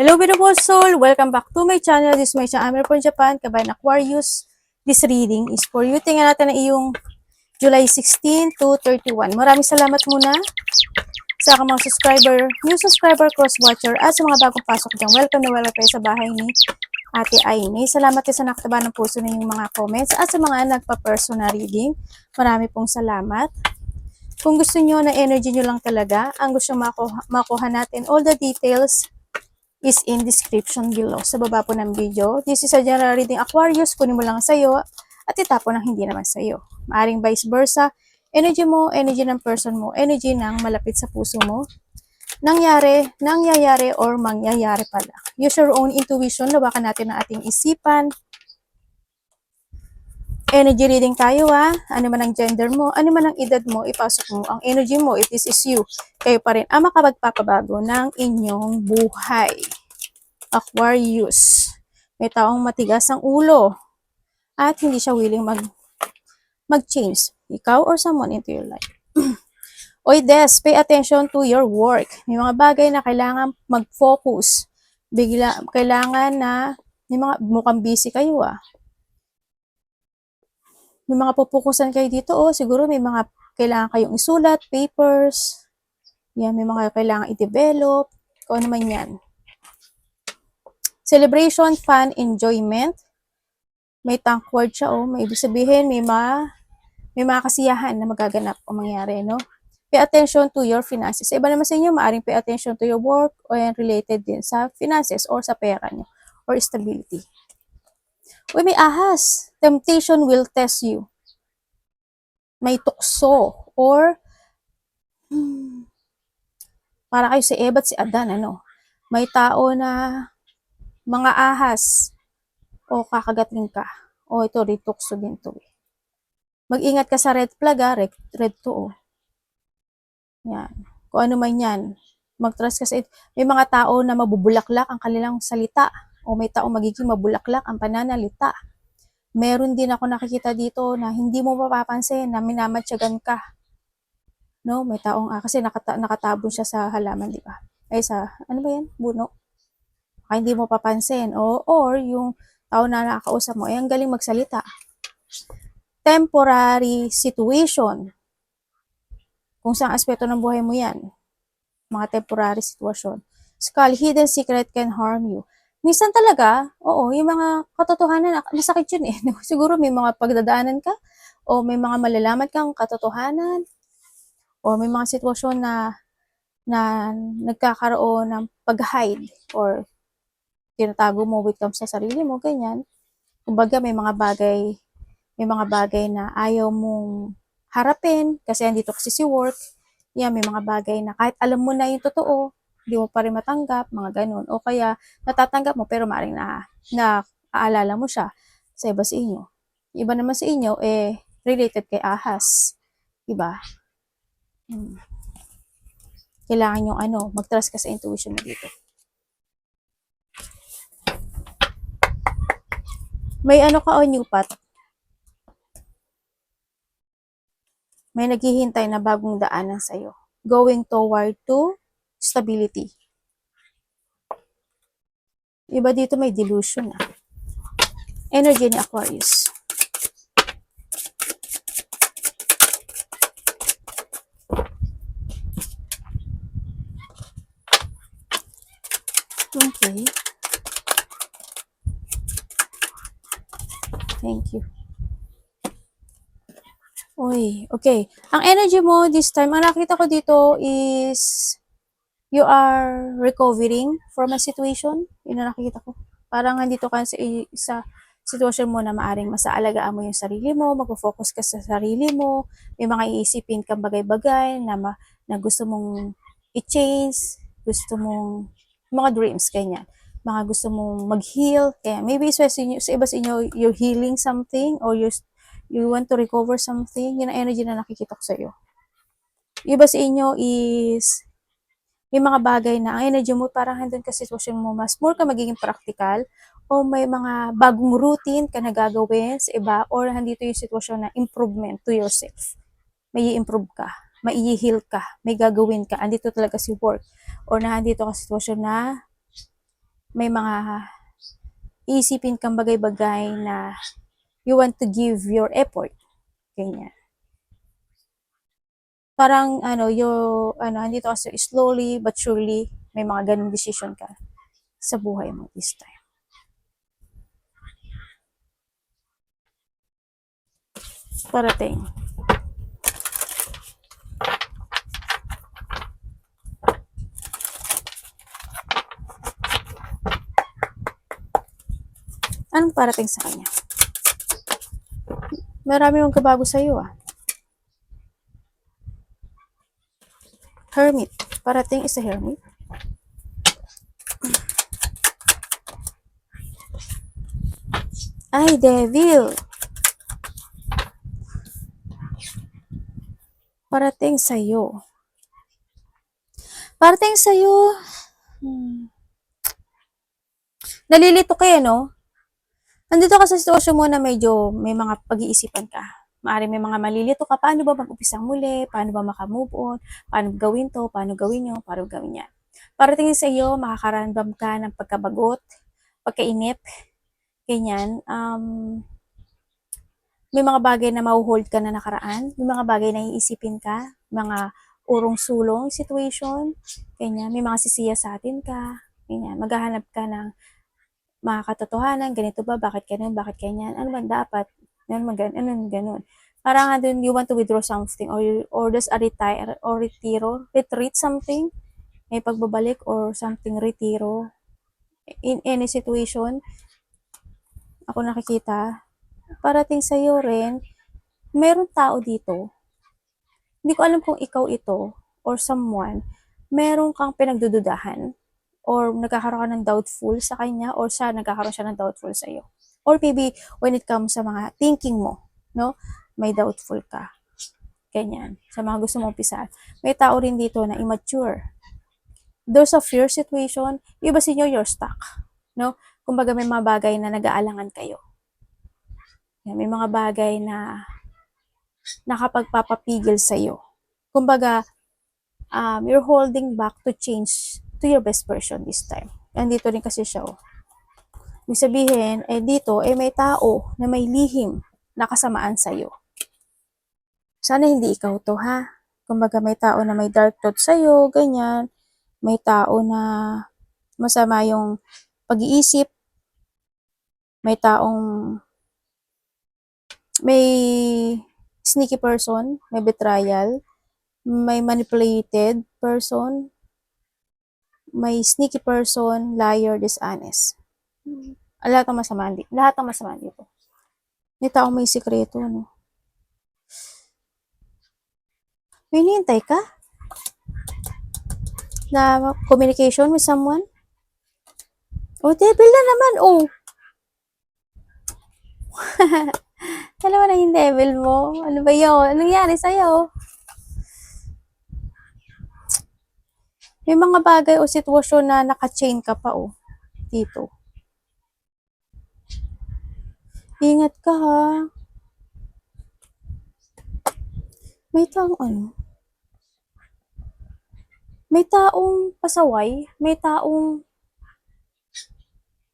Hello beautiful soul! Welcome back to my channel. This is my channel. I'm from Japan, Kabayan Aquarius. This reading is for you. Tingnan natin na iyong July 16 to 31. Maraming salamat muna sa aking mga subscriber, new subscriber, cross-watcher, at sa mga bagong pasok dyan. Welcome na welcome kayo sa bahay ni Ate Aimee. Salamat din sa nakataba ng puso na yung mga comments at sa mga nagpa-personal reading. Marami pong salamat. Kung gusto nyo na energy nyo lang talaga, ang gusto makuha natin, all the details is in description below. Sa baba po ng video. This is a general reading Aquarius. Kunin mo lang sa'yo at itapon ang hindi naman sa'yo. Maaring vice versa. Energy mo, energy ng person mo, energy ng malapit sa puso mo. Nangyayari, or mangyayari pala. Use your own intuition. Lawakan natin ang ating isipan. Energy reading tayo Ano man ang gender mo, ano man ang edad mo, ipasok mo ang energy mo. If this is you, kayo pa rin ang makapagpapabago ng inyong buhay. Aquarius. May taong matigas ang ulo at hindi siya willing mag-change. Ikaw or someone into your life. Oy Des, pay attention to your work. May mga bagay na kailangan mag-focus. Kailangan na, may mga mukhang busy kayo May mga pupukusan kayo dito siguro may mga kailangan kayong isulat, papers. Yan, may mga kailangan i-develop. Kung ano man yan. Celebration, fun, enjoyment. May tank word siya may ibig sabihin may mga kasiyahan na magaganap o mangyari, no? Pay attention to your finances. Sa iba naman sa inyo, maaring pay attention to your work o related din sa finances or sa pera nyo or stability. Uy, may ahas. Temptation will test you. May tukso or para kayo si Eva at si Adan, May tao na mga ahas o kakagatin ka. O ito, tukso din to Mag-ingat ka sa red flag red to Yan. Kung ano man yan. Mag-trust ka sa may mga tao na mabubulaklak ang kanilang salita o may tao magiging mabulaklak ang pananalita. Meron din ako nakikita dito na hindi mo mapapansin na minamatyagan ka. No, may taong kasi nakatabon siya sa halaman, di ba? Ay ano ba yan? Buno. Kaya hindi mo papansin. Or yung tao na nakakausap mo, ang galing magsalita. Temporary situation. Kung saan aspeto ng buhay mo yan. Mga temporary sitwasyon. Skull, hidden secret can harm you. Minsan talaga, yung mga katotohanan, masakit yun Siguro may mga pagdadaanan ka, o may mga malalaman kang katotohanan, o may mga sitwasyon na nagkakaroon ng pag-hide, or tinatago mo with sa sarili mo, ganyan. Kumbaga, may mga bagay na ayaw mong harapin, kasi andito kasi si work. Yan, may mga bagay na kahit alam mo na yung totoo, hindi mo pa rin matanggap, mga ganun. O kaya, natatanggap mo, pero maaaring naaalala mo siya sa iba sa inyo. Iba naman sa inyo, related kay ahas. Diba? Kailangan yung mag-trust ka sa intuition mo dito. May ka new path. May naghihintay na bagong daanan sa'yo. Going toward to stability. Iba dito may delusion Energy ni Aquarius. Okay. Thank you. Uy, okay. Ang energy mo this time, ang nakita ko dito is you are recovering from a situation. Yun ang nakikita ko. Parang nandito ka sa sitwasyon mo na maaring masaalagaan mo yung sarili mo, mag-focus ka sa sarili mo, may mga iisipin kang bagay-bagay na gusto mong i-change, gusto mong, mga dreams, ganyan. Mga gusto mong mag-heal, kaya maybe sa iba sa inyo, you're healing something, or you want to recover something, yun ang energy na nakikita ko sa iyo. Iba sa inyo is may mga bagay na ang energy mo parang handun ka sitwasyon mo, mas more ka magiging practical, o may mga bagong routine ka na gagawin sa iba, or handito yung sitwasyon na improvement to yourself. May i-improve ka, may i-heal ka, may gagawin ka, andito talaga si work, or na andito ka sitwasyon na may mga iisipin kang bagay-bagay na you want to give your effort. Ganyan. Parang andito kasi slowly but surely, may mga ganung decision ka sa buhay mo this time. Parating. Anong parating sa kanya? Marami magkabago sa iyo Hermit. Parating is a hermit. Ay, devil. Parating sa'yo. Parating sa'yo. Nalilito kayo, no? Nandito ka sa sitwasyon mo na medyo may mga pag-iisipan ka. Maari may mga malilito ka. Paano ba mag-umpisang muli? Paano ba makamove on? Paano gawin to? Paano gawin nyo? Paano gawin yan? Parating sa iyo, makakaramdam ka ng pagkabagot, pagkainip, ganyan. May mga bagay na mauhold ka na nakaraan. May mga bagay na iisipin ka. Mga urong-sulong situation. Ganyan. May mga sisiya sa atin ka. Ganyan. Maghahanap ka ng mga katotohanan, ganito ba, bakit ganun, bakit ganyan, ano ba dapat, ganun. Parang dun, you want to withdraw something, or there's a retire, or retreat something, may pagbabalik, or something retiro, in any situation, ako nakikita, parating sa'yo rin, meron tao dito, hindi ko alam kung ikaw ito, or someone, meron kang pinagdududahan, or nagkakaroon ka ng doubtful sa kanya, or siya nagkakaroon siya ng doubtful sa iyo. Or maybe when it comes sa mga thinking mo, no? May doubtful ka. Ganyan. Sa mga gusto mong umpisa. May tao rin dito na immature. There's a fear situation, iba sa inyo, you're stuck. No? Kumbaga may mga bagay na nag-aalangan kayo. May mga bagay na nakapagpapapigil sa iyo. Kumbaga, you're holding back to change to your best version this time. Andito rin kasi siya, Ibig sabihin, dito, may tao na may lihim na kasamaan sa'yo. Sana hindi ikaw to, ha? Kumbaga, may tao na may dark thought sa'yo, ganyan. May tao na masama yung pag-iisip. May taong may sneaky person, may betrayal, may manipulated person, may sneaky person, liar, dishonest. Lahat ng masama dito. May taong may sikreto, no? May hinihintay ka? Na communication with someone? Devil na naman, Alam mo na yung devil mo? Ano ba yun? Anong nangyari sa'yo? May mga bagay o sitwasyon na naka-chain ka pa, dito. Ingat ka, ha? May taong may taong pasaway, may taong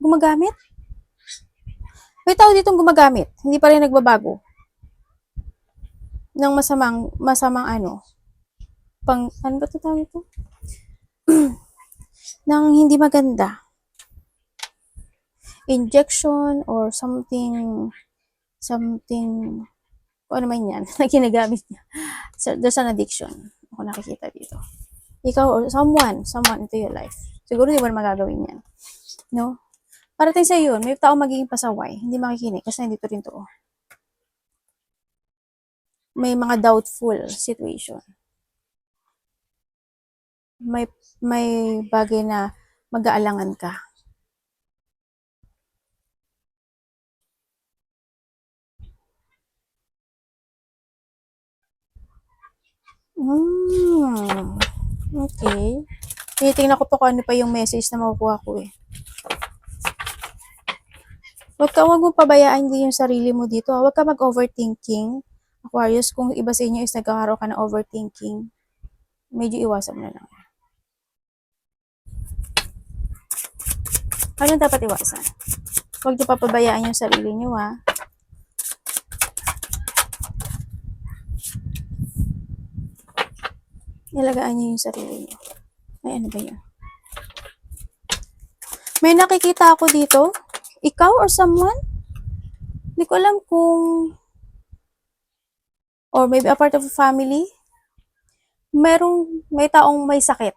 gumagamit. May tao ditong gumagamit, hindi pa rin nagbabago. Ng masamang ano ba ito tawag ito? Nang hindi maganda. Injection or something, ano man yan, na ginagamit niya. So, there's an addiction. Ako nakikita dito. Ikaw or someone into your life. Siguro hindi mo na magagawin yan. No? Parating sa yun, may tao magiging pasaway, hindi makikinig kasi nandito rin to. May mga doubtful situation. May bagay na mag-aalangan ka. Okay. Tinitingnan ko pa kung ano pa yung message na makukuha ko Huwag mo pabayaan din yung sarili mo dito. Huwag ka mag-overthinking. Aquarius, kung iba sa inyo is nagkakaroon ka ng overthinking, medyo iwasan mo na lang. Ano dapat iwasan? Huwag niyo papabayaan yung sarili niyo, ha. Ilagaan niyo yung sarili niyo. Ay, ano ba yan? May nakikita ako dito. Ikaw or someone? Hindi ko alam kung, or maybe a part of a family, may taong may sakit.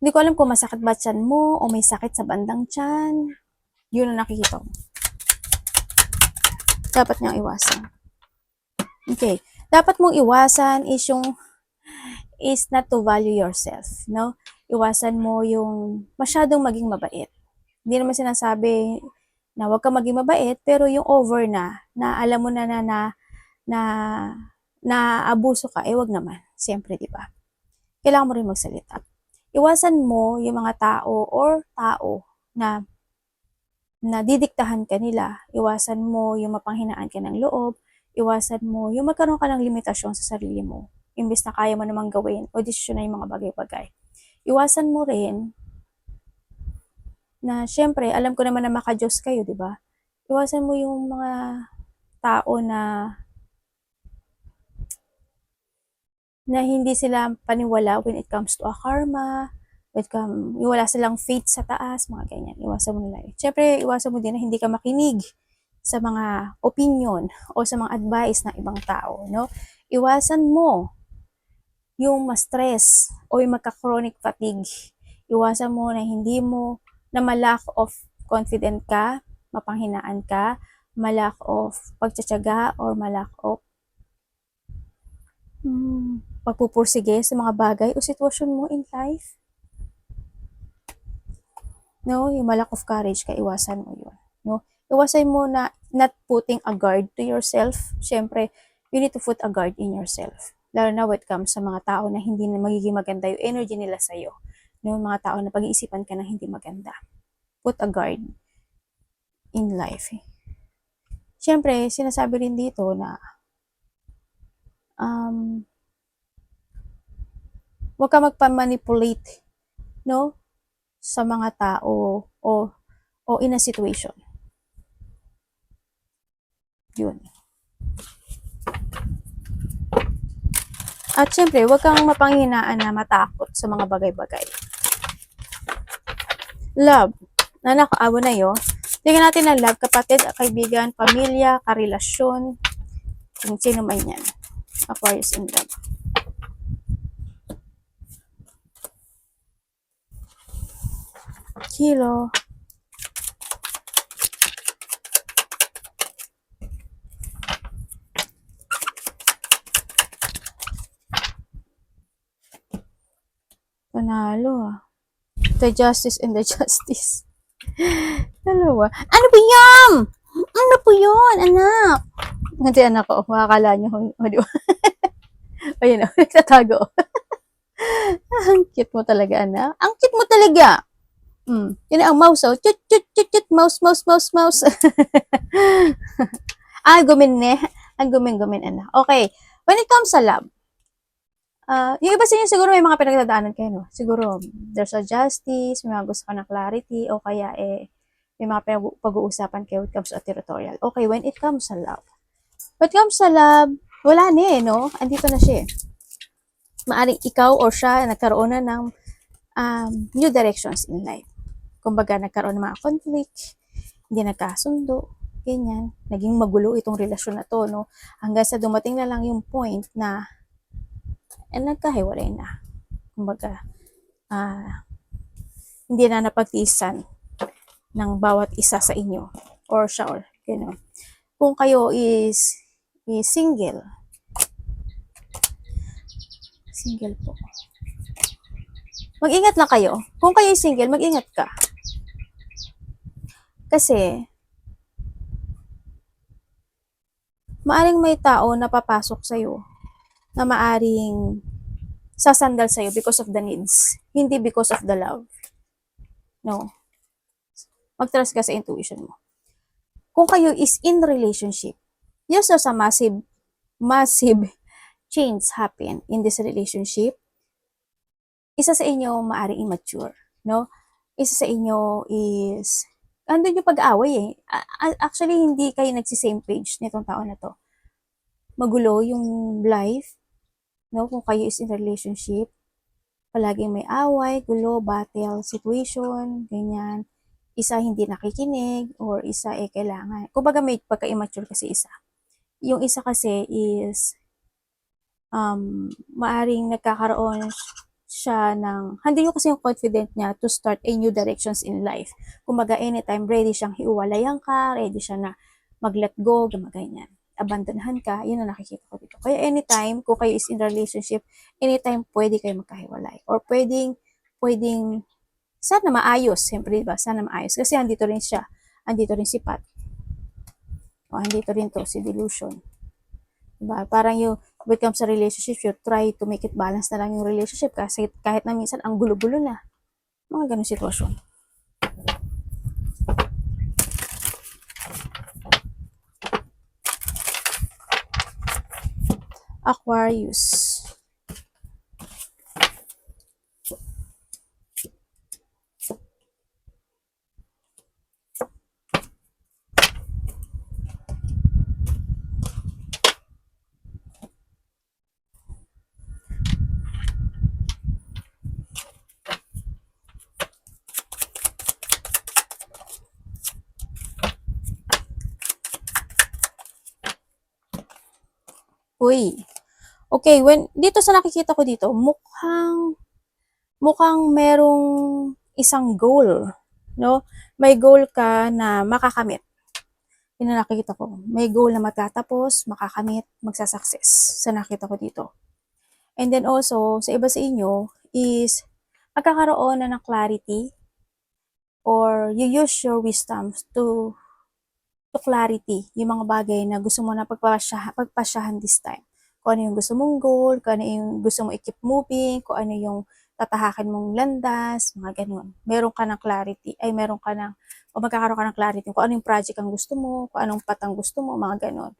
Hindi ko alam kung masakit ba tiyan mo o may sakit sa bandang tiyan. Yun ang nakikita ko. Dapat niyang iwasan. Okay. Dapat mong iwasan is not to value yourself, no? Iwasan mo yung masyadong maging mabait. Hindi naman sinasabi na huwag ka maging mabait, pero yung over na alam mo na abuso ka, wag naman. Siyempre, di ba? Kailangan mo rin magsalita. Iwasan mo yung mga tao na didiktahan ka nila. Iwasan mo yung mapanghinaan ka ng loob. Iwasan mo yung magkaroon ka ng limitasyon sa sarili mo. Imbes na kaya mo namang gawin o desisyon na yung mga bagay-bagay. Iwasan mo rin na syempre, alam ko naman na maka-Diyos kayo, di ba? Iwasan mo yung mga tao na hindi sila paniwala when it comes to a karma, wala silang faith sa taas, mga ganyan. Iwasan mo nila. Syempre, iwasan mo din na hindi ka makinig sa mga opinion o sa mga advice ng ibang tao, no? Iwasan mo yung ma-stress o yung magka-chronic fatigue. Iwasan mo na ma-lack of confident ka, mapanghinaan ka, ma-lack of pagtsatsaga or ma-lack of pagpupursige sa mga bagay o sitwasyon mo in life. No, yung ma-lack of courage ka, iwasan mo yun. No? Iwasan mo na not putting a guard to yourself. Siyempre, you need to put a guard in yourself. Lalo na when it comes sa mga tao na hindi na magiging maganda yung energy nila sa'yo. No, mga tao na pag-iisipan ka na hindi maganda. Put a guard in life. Siyempre, sinasabi rin dito na huwag ka magpa-manipulate, no, sa mga tao o in a situation. Yun. At syempre, huwag kang mapanghinaan na matakot sa mga bagay-bagay. Love. Nakaawa na yun. Tingnan natin ang love, kapatid, kaibigan, pamilya, karelasyon, kung sino man yan. Aquarius in love. Kilo. Panalo. The justice and the justice. Dalawa. Ano ba yan? Ano po yun, anak? Hindi, anak ko. Makakala nyo. O, di ba? Ayun o, nagtatago. Ang cute mo talaga, anak. Ang cute mo talaga. Yun ang mouse, oh. Chut, chut, chut, chut. Mouse, mouse, mouse, mouse. Gumin, ang gumin, anak. Okay. When it comes sa love, yung iba sa inyo siguro may mga pinagdadaanan kayo, no? Siguro, there's a justice, may mga gusto ka ng clarity, o kaya may mga pag-uusapan kayo when it comes to territorial. Okay, when it comes sa love. When it comes sa love, wala na no? Andito na siya. Maaring ikaw or siya nagkaroon na ng new directions in life. Kumbaga, nagkaroon ng mga conflict, hindi nagkasundo, ganyan. Naging magulo itong relasyon na to, no? Hanggang sa dumating na lang yung point na nagkahiwalay na. Kumbaga, hindi na napagtiisan ng bawat isa sa inyo or siya or gano'n. Kung kayo is single po. Mag-ingat lang kayo. Kung kayo is single, mag-ingat ka. Kasi maaring may tao na papasok sa'yo na maaring sasandal sa'yo because of the needs, hindi because of the love. No. Mag-trust ka sa intuition mo. Kung kayo is in relationship, yes, there's a massive change happen in this relationship. Isa sa inyo maaring immature, no? isa sa inyo is, andun yung pag-aaway eh. Actually, hindi kayo nagsi-same page nitong taon na to. Magulo yung life, no? Kung kayo is in relationship, palaging may away, gulo, battle, situation, ganyan. Isa hindi nakikinig, or isa kailangan. Kumbaga may pagka-immature kasi isa. Yung isa kasi is, maaring nagkakaroon siya ng, hindi yung kasi yung confident niya to start a new directions in life. Kumbaga, anytime ready siyang hiwalayan ka, ready siya na mag-let go, ganyan. Abandonahan ka, yun ang nakikita ko dito. Kaya anytime, kung kayo is in relationship, anytime pwede kayo magkahiwalay. Or pwedeng, sana maayos, siyempre, diba? Sana maayos. Kasi andito rin siya. Andito rin si Pat. O, andito rin to, si Delusion. Diba? Parang yung when it comes sa relationship, you try to make it balance na lang yung relationship kasi kahit na minsan ang gulo-gulo na. Mga ganun sitwasyon. Aquarius. Uy. Okay, dito sa nakikita ko dito, mukhang merong isang goal, no? May goal ka na makakamit. Yun na nakikita ko. May goal na matatapos, makakamit, magsasucess sa nakita ko dito. And then also, sa iba sa inyo is magkakaroon na ng clarity, or you use your wisdom to clarity yung mga bagay na gusto mo na pagpasyahan this time. Kung ano yung gusto mong goal, kung ano yung gusto mong i-keep moving, kung ano yung tatahakin mong landas, mga ganun. Meron ka ng clarity, o magkakaroon ka ng clarity kung ano yung project ang gusto mo, kung anong patang gusto mo, mga ganun.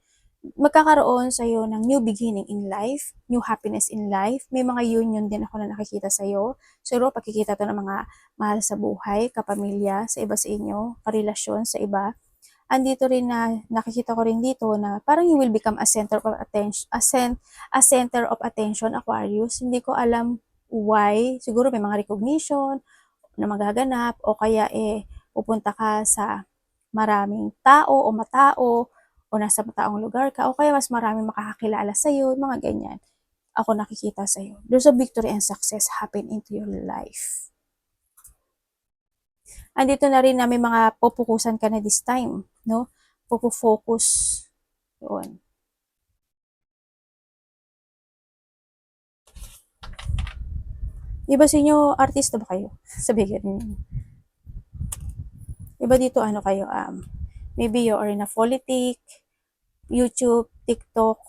Magkakaroon sa'yo ng new beginning in life, new happiness in life. May mga union din ako na nakikita sa'yo. Siguro, pagkikita to ng mga mahal sa buhay, kapamilya, sa iba sa inyo, karelasyon sa iba. Andito rin na nakikita ko rin dito na parang you will become a center of attention, a center of attention, Aquarius. Hindi ko alam why. Siguro may mga recognition na magaganap, o kaya pupunta ka sa maraming tao o matao, o nasa mataong lugar ka, o kaya mas maraming makakakilala sa iyo, mga ganyan. Ako nakikita sa iyo. There's a victory and success happen into your life. Andito na rin na may mga pupukusan ka na this time, no? Pupufocus doon. Iba sa inyo, artista ba kayo? Sabi ganun. Iba dito, ano kayo, maybe you are in a politic, YouTube, TikTok,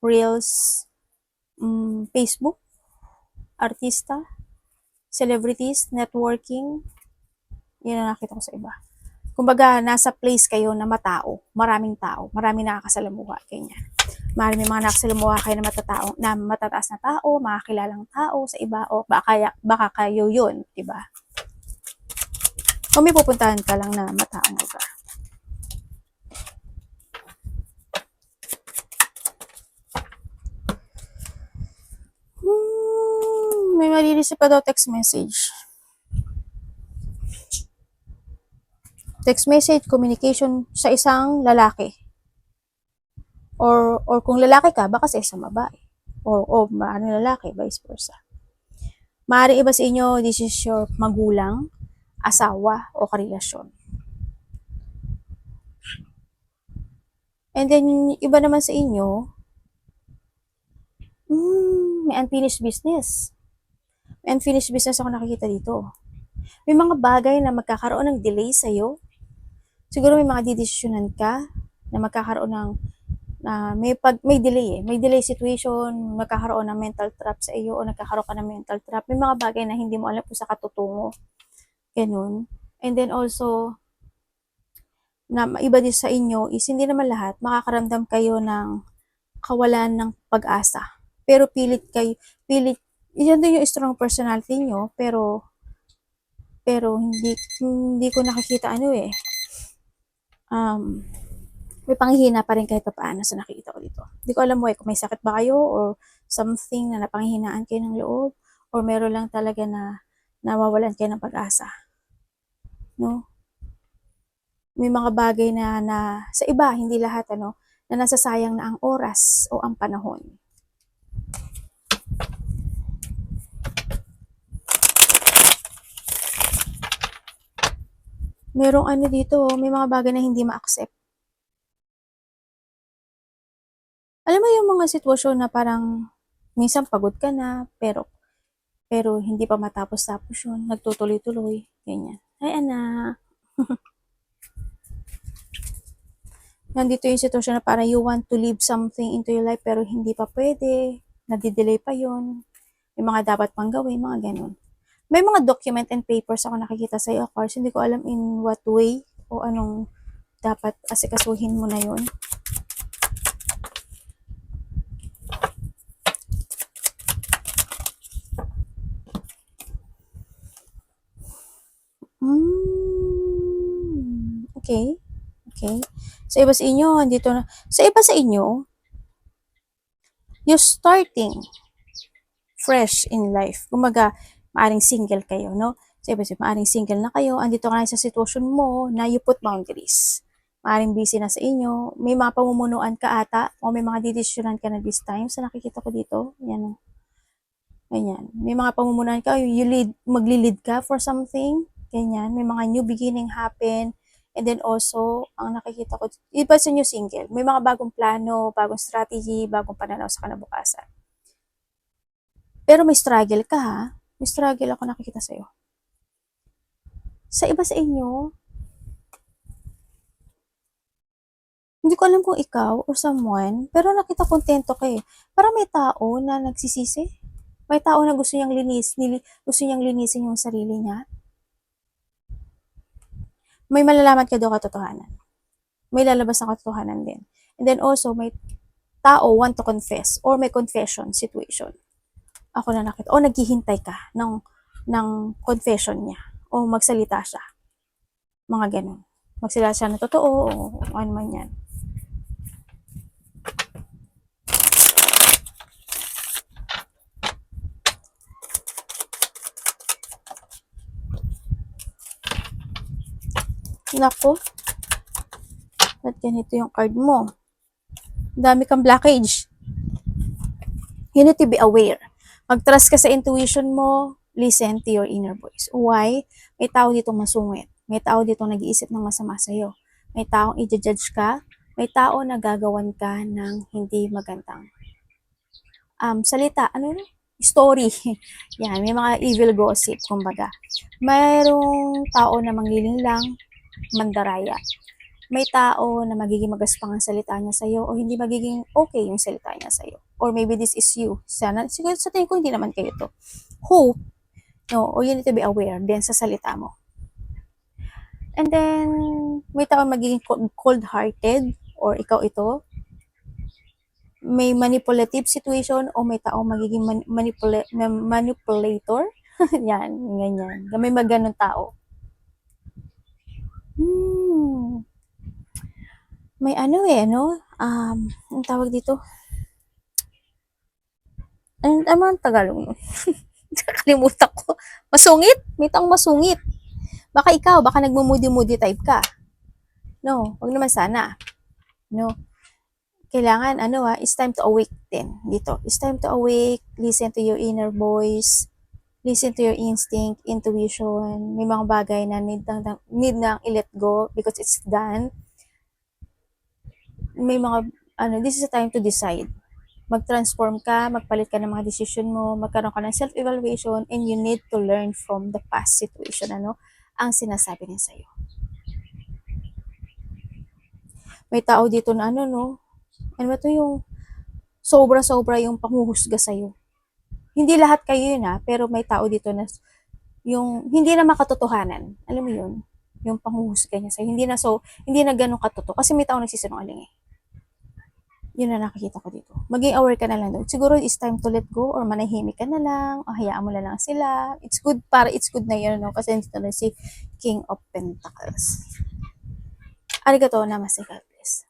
Reels, Facebook, artista, celebrities, networking, yun ang nakita ko sa iba. Kumbaga, nasa place kayo na matao, maraming nakakasalamuha, ganyan. May mga nakasalamuha kayo na matataas na tao, mga kilalang tao sa iba, o baka kayo yun, diba? O may pupuntahan ka lang na mataong lugar. May malilisip pa daw text message. Text message, communication sa isang lalaki. Or kung lalaki ka, baka sa isang babae. O lalaki, vice versa. Maaari iba sa inyo, this is your magulang, asawa, o karelasyon. And then, iba naman sa inyo, may unfinished business. May unfinished business ako nakikita dito. May mga bagay na magkakaroon ng delay sa'yo. Siguro may mga didesisyonan ka na magkakaroon ng may delay May delay situation, magkakaroon ng mental trap sa iyo, o nagkakaroon ka ng mental trap. May mga bagay na hindi mo alam kung sa katutungo. Ganun. And then also, na iba din sa inyo is hindi naman lahat makakaramdam kayo ng kawalan ng pag-asa. Pero pilit, yan din yung strong personality nyo, pero Pero hindi ko nakikita ano eh. May panghihina pa rin kahit papaano sa nakikita ko dito. Hindi ko alam why, kung may sakit ba kayo or something na napanghihinaan kayo ng loob or meron lang talaga na nawawalan kayo ng pag-asa. No? May mga bagay na sa iba, hindi lahat na nasasayang na ang oras o ang panahon. Merong dito, may mga bagay na hindi ma-accept. Alam mo yung mga sitwasyon na parang minsan pagod ka na, pero hindi pa matapos-tapos yun, nagtutuloy-tuloy, ganyan. Ay anak, nandito yung sitwasyon na parang you want to leave something into your life pero hindi pa pwede, nadidelay pa yun, may mga dapat pang gawin, mga ganun. May mga document and papers ako nakikita sa iyo, of course, hindi ko alam in what way o anong dapat asikasuhin mo na yun. Okay. Okay. Sa iba sa inyo, dito na. Sa iba sa inyo, you're starting fresh in life. Kumaga, maaring single kayo, no? Sa iba sa maaring single na kayo, andito ka na sa sitwasyon mo na you put boundaries. Maaring busy na sa inyo, may mga pamumunuan ka ata, o may mga didesisyonan ka na this time, sa nakikita ko dito, yan. Ganyan. May mga pamumunuan ka, magli-lead ka for something, ganyan. May mga new beginning happen, and then also, ang nakikita ko, iba sa inyo single, may mga bagong plano, bagong strategy, bagong pananaw sa kinabukasan. Pero may struggle ka ha. May struggle ako nakikita sa'yo. Sa iba sa inyo, hindi ko alam kung ikaw or someone, pero nakita kontento ka eh. Parang may tao na nagsisisi. May tao na gusto niyang linisin yung sarili niya. May malalaman ka daw katotohanan. May lalabas na katotohanan din. And then also, may tao want to confess or may confession situation. Ako na nakita. O naghihintay ka ng confession niya. O magsalita siya. Mga ganun. Magsalita siya na totoo o ano man yan. Nako. Ba't ganito yung card mo? Dami kang blockage. You need to be aware. Mag-trust ka sa intuition mo, listen to your inner voice. Why? May tao ditong masungit. May tao ditong nag-iisip ng masama sa'yo. May taong i-judge ka. May tao na gagawan ka ng hindi magandang salita. Ano yun? Story. Yan, may mga evil gossip, kumbaga. Mayroong tao na mangliling lang, mandaraya. May tao na magiging magaspang ang salita niya sa'yo o hindi magiging okay yung salita niya sa'yo. Or maybe this is you. Siguro sa tingin ko hindi naman kayo to. Hope, no, or you need to be aware din sa salita mo. And then, may tao magiging cold-hearted or ikaw ito. May manipulative situation o may tao magiging manipulator. Yan, ganyan. May maganon tao. May ang tawag dito? Ano ang Tagalog nun? Nakalimutan ko. Masungit? May taong masungit. Baka ikaw, baka nagmumudi-mudi type ka. No, wag naman sana. No. Kailangan, it's time to awake din dito. It's time to awake, listen to your inner voice, listen to your instinct, intuition. May mga bagay na need nang i-let go because it's done. May mga, this is a time to decide. Mag-transform ka, magpalit ka ng mga decision mo, magkaroon ka ng self-evaluation, and you need to learn from the past situation, ang sinasabi niya sa'yo. May tao dito na ano ba to yung sobra-sobra yung panghuhusga sa'yo. Hindi lahat kayo yun pero may tao dito na yung hindi na makatotohanan. Alam mo yun? Yung panghuhusga niya sa'yo. Hindi na ganun katotoo. Kasi may tao nagsisinungaling eh. Yun na nakikita ko dito. Maging aware ka na lang daw. Siguro it's time to let go or manahimik ka na lang o hayaan mo na lang sila. It's good na yun, no? Kasi nandito na si King of Pentacles. Arigato namaste, God bless.